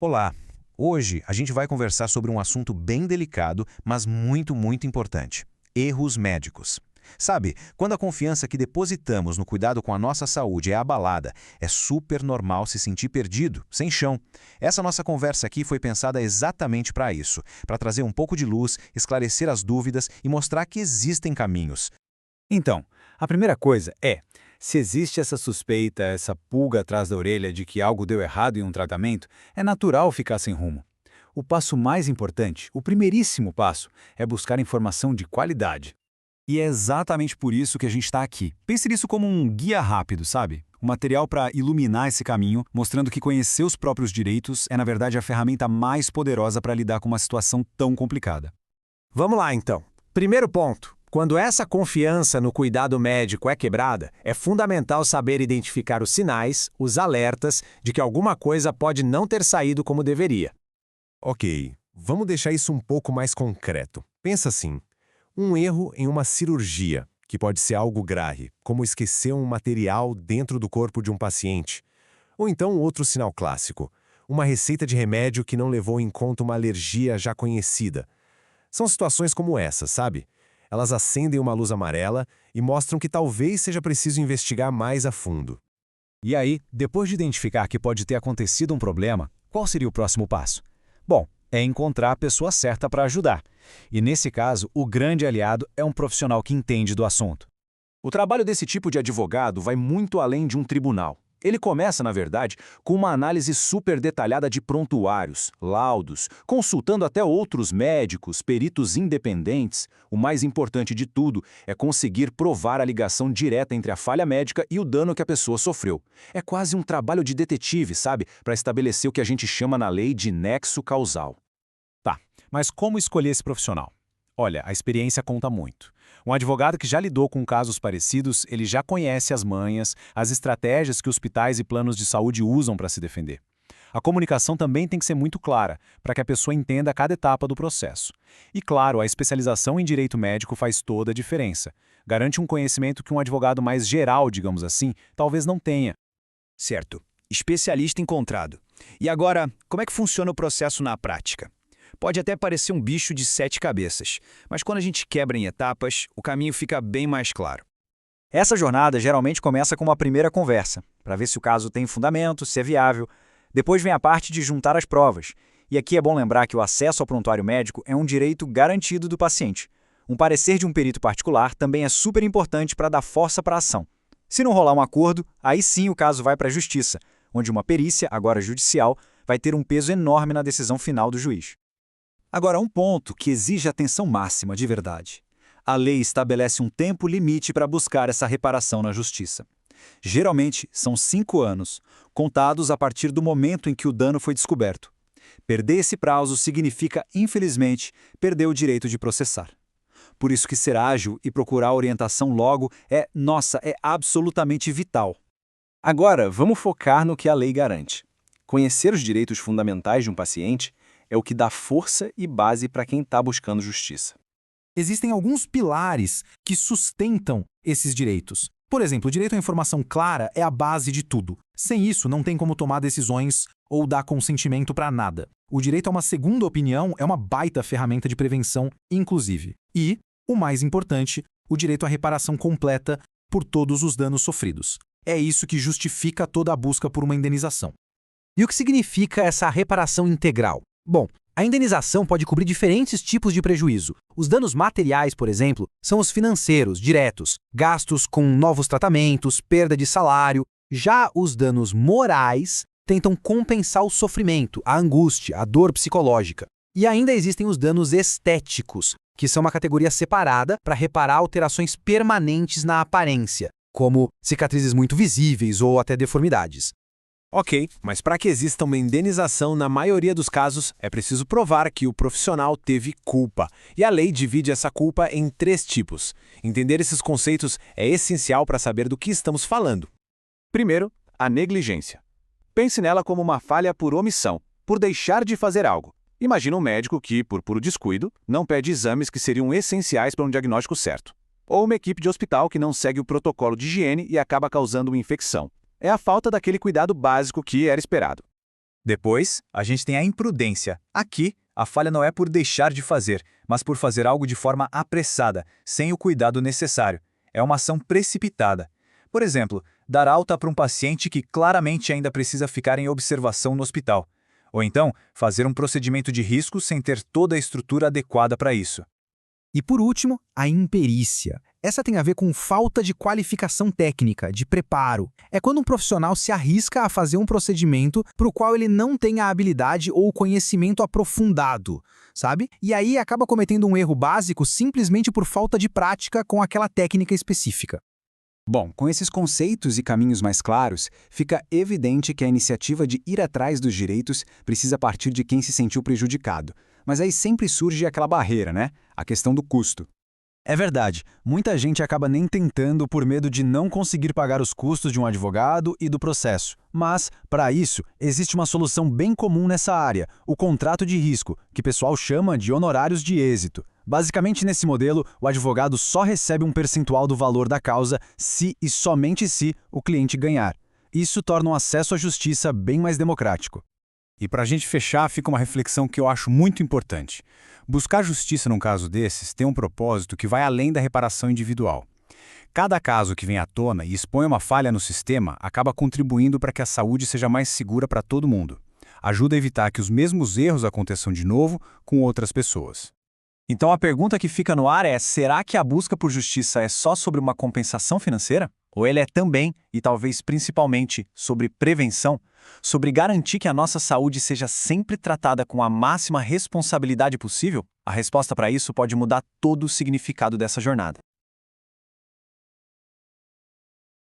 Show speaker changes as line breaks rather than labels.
Olá! Hoje a gente vai conversar sobre um assunto bem delicado, mas muito importante: erros médicos. Sabe, quando a confiança que depositamos no cuidado com a nossa saúde é abalada, é super normal se sentir perdido, sem chão. Essa nossa conversa aqui foi pensada exatamente para isso, para trazer um pouco de luz, esclarecer as dúvidas e mostrar que existem caminhos.
Então, a primeira coisa é, se existe essa suspeita, essa pulga atrás da orelha de que algo deu errado em um tratamento, é natural ficar sem rumo. O passo mais importante, o primeiríssimo passo, é buscar informação de qualidade. E é exatamente por isso que a gente está aqui. Pense nisso como um guia rápido, sabe? Um material para iluminar esse caminho, mostrando que conhecer os próprios direitos é, na verdade, a ferramenta mais poderosa para lidar com uma situação tão complicada.
Vamos lá, então. Primeiro ponto. Quando essa confiança no cuidado médico é quebrada, é fundamental saber identificar os sinais, os alertas de que alguma coisa pode não ter saído como deveria.
Ok, vamos deixar isso um pouco mais concreto. Pensa assim, um erro em uma cirurgia, que pode ser algo grave, como esquecer um material dentro do corpo de um paciente. Ou então outro sinal clássico, uma receita de remédio que não levou em conta uma alergia já conhecida. São situações como essa, sabe? Elas acendem uma luz amarela e mostram que talvez seja preciso investigar mais a fundo.
E aí, depois de identificar que pode ter acontecido um problema, qual seria o próximo passo? Bom, é encontrar a pessoa certa para ajudar. E nesse caso, o grande aliado é um profissional que entende do assunto. O trabalho desse tipo de advogado vai muito além de um tribunal. Ele começa, na verdade, com uma análise super detalhada de prontuários, laudos, consultando até outros médicos, peritos independentes. O mais importante de tudo é conseguir provar a ligação direta entre a falha médica e o dano que a pessoa sofreu. É quase um trabalho de detetive, sabe? Para estabelecer o que a gente chama na lei de nexo causal. Tá, mas como escolher esse profissional? Olha, a experiência conta muito. Um advogado que já lidou com casos parecidos, ele já conhece as manhas, as estratégias que hospitais e planos de saúde usam para se defender. A comunicação também tem que ser muito clara, para que a pessoa entenda cada etapa do processo. E claro, a especialização em direito médico faz toda a diferença. Garante um conhecimento que um advogado mais geral, digamos assim, talvez não tenha.
Certo. Especialista encontrado. E agora, como é que funciona o processo na prática? Pode até parecer um bicho de 7 cabeças, mas quando a gente quebra em etapas, o caminho fica bem mais claro.
Essa jornada geralmente começa com uma primeira conversa, para ver se o caso tem fundamento, se é viável. Depois vem a parte de juntar as provas. E aqui é bom lembrar que o acesso ao prontuário médico é um direito garantido do paciente. Um parecer de um perito particular também é super importante para dar força para a ação. Se não rolar um acordo, aí sim o caso vai para a justiça, onde uma perícia, agora judicial, vai ter um peso enorme na decisão final do juiz.
Agora, um ponto que exige atenção máxima de verdade. A lei estabelece um tempo limite para buscar essa reparação na justiça. Geralmente, são 5 anos, contados a partir do momento em que o dano foi descoberto. Perder esse prazo significa, infelizmente, perder o direito de processar. Por isso que ser ágil e procurar orientação logo é absolutamente vital.
Agora, vamos focar no que a lei garante. Conhecer os direitos fundamentais de um paciente é o que dá força e base para quem está buscando justiça.
Existem alguns pilares que sustentam esses direitos. Por exemplo, o direito à informação clara é a base de tudo. Sem isso, não tem como tomar decisões ou dar consentimento para nada. O direito a uma segunda opinião é uma baita ferramenta de prevenção, inclusive. E, o mais importante, o direito à reparação completa por todos os danos sofridos. É isso que justifica toda a busca por uma indenização. E o que significa essa reparação integral? Bom, a indenização pode cobrir diferentes tipos de prejuízo. Os danos materiais, por exemplo, são os financeiros, diretos, gastos com novos tratamentos, perda de salário. Já os danos morais tentam compensar o sofrimento, a angústia, a dor psicológica. E ainda existem os danos estéticos, que são uma categoria separada para reparar alterações permanentes na aparência, como cicatrizes muito visíveis ou até deformidades.
Ok, mas para que exista uma indenização, na maioria dos casos, é preciso provar que o profissional teve culpa. E a lei divide essa culpa em 3 tipos. Entender esses conceitos é essencial para saber do que estamos falando.
Primeiro, a negligência. Pense nela como uma falha por omissão, por deixar de fazer algo. Imagina um médico que, por puro descuido, não pede exames que seriam essenciais para um diagnóstico certo. Ou uma equipe de hospital que não segue o protocolo de higiene e acaba causando uma infecção. É a falta daquele cuidado básico que era esperado.
Depois, a gente tem a imprudência. Aqui, a falha não é por deixar de fazer, mas por fazer algo de forma apressada, sem o cuidado necessário. É uma ação precipitada. Por exemplo, dar alta para um paciente que claramente ainda precisa ficar em observação no hospital. Ou então, fazer um procedimento de risco sem ter toda a estrutura adequada para isso.
E por último, a imperícia. Essa tem a ver com falta de qualificação técnica, de preparo. É quando um profissional se arrisca a fazer um procedimento para o qual ele não tem a habilidade ou o conhecimento aprofundado, sabe? E aí acaba cometendo um erro básico simplesmente por falta de prática com aquela técnica específica.
Bom, com esses conceitos e caminhos mais claros, fica evidente que a iniciativa de ir atrás dos direitos precisa partir de quem se sentiu prejudicado. Mas aí sempre surge aquela barreira, né? A questão do custo.
É verdade, muita gente acaba nem tentando por medo de não conseguir pagar os custos de um advogado e do processo. Mas, para isso, existe uma solução bem comum nessa área, o contrato de risco, que o pessoal chama de honorários de êxito. Basicamente, nesse modelo, o advogado só recebe um percentual do valor da causa se e somente se o cliente ganhar. Isso torna o acesso à justiça bem mais democrático.
E para a gente fechar, fica uma reflexão que eu acho muito importante. Buscar justiça num caso desses tem um propósito que vai além da reparação individual. Cada caso que vem à tona e expõe uma falha no sistema acaba contribuindo para que a saúde seja mais segura para todo mundo. Ajuda a evitar que os mesmos erros aconteçam de novo com outras pessoas.
Então a pergunta que fica no ar é: será que a busca por justiça é só sobre uma compensação financeira? Ou ele é também, e talvez principalmente, sobre prevenção? Sobre garantir que a nossa saúde seja sempre tratada com a máxima responsabilidade possível? A resposta para isso pode mudar todo o significado dessa jornada.